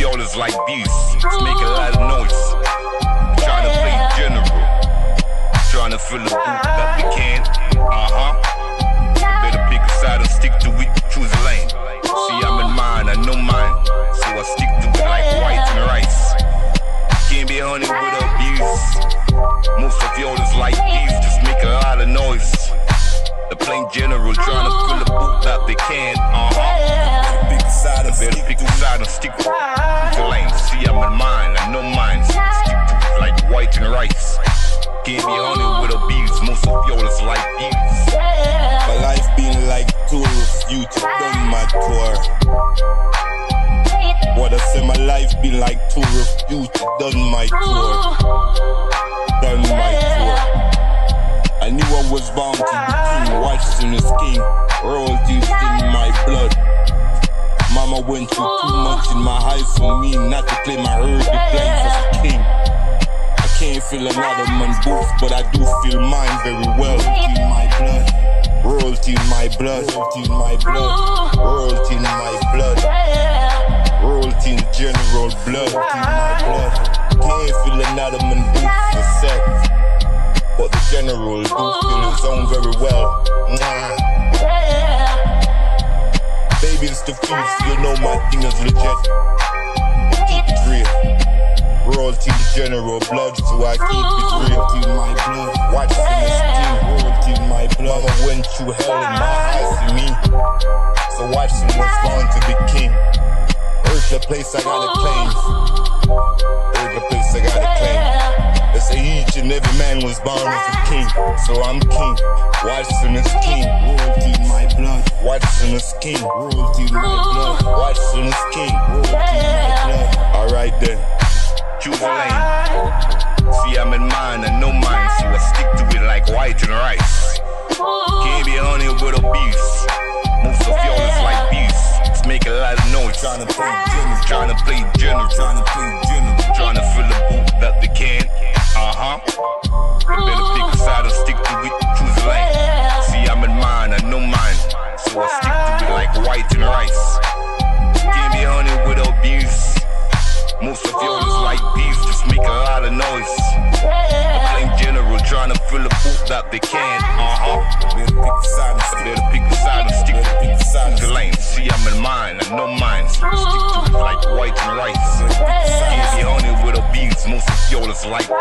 y'all is like this. It's make a lot of noise. Trying to play general. Trying to fill the booth that we can. Better pick a side and stick to it. Choose a lane. See, I'm in mine, I know mine. So I stick to it like white and rice. Can't be honey with abuse. Most of y'all is like this. Just make a lot of noise. The plain general trying to fill the booth that they can. Better pick a side and stick to the lane. See, I'm in mine, I know mine. So I stick to it like white and rice. Can't be honey with abuse. Most of y'all is like this. My life been like tour of youth, done my tour. What I say, my life been like tour of youth, done my tour. Done my tour. I knew I was bound to be king, watched in his king, royalties in my blood. Mama went through too much in my eyes for me not to claim I heard the plans as a king. I can't feel another man's boots, but I do feel mine very well. In my blood, royalty in my blood, royalty in my blood, royalty in my blood, royalty in general blood, in my blood. Can't feel another man's boots yourself. But the general do feel his own very well. Baby, it's the feast, you know my thing is legit. Keep it real. Royalty in the general blood, so I keep it real. Royalty in my blood. Watch in this team. Royalty in my blood. Mama went through hell in my eyes to me. So watching what's going to be king. Earth the place I gotta claim. Earth the place I gotta claim. They say each and every man was born as a king, so I'm king. Watson is king, royalty in my blood. Watson is king, royalty in my blood. Watson is king, royalty in my blood. Alright then, choose a lane. See, I'm in mine, I know mine, so I stick to it like white and rice. Can't be honey with abuse. Most of y'all is like beast. It's make a lot of noise. Trying to play general, trying to play general, trying to play general, trying to fill the booth that they can. Better pick a side and stick to it. Choose a lane. See, I'm in mine, I know mine, so I stick to it like white and rice. Can't be honey with abuse. Most of y'all is like these, just make a lot of noise. The plain general trying to fill the booth that they can. Better pick a side and stick. Better pick a side and stick to the lane. See, I'm in mine, I know mine, so I stick to it like white and rice. Can't be honey with abuse. Most of y'all is like these.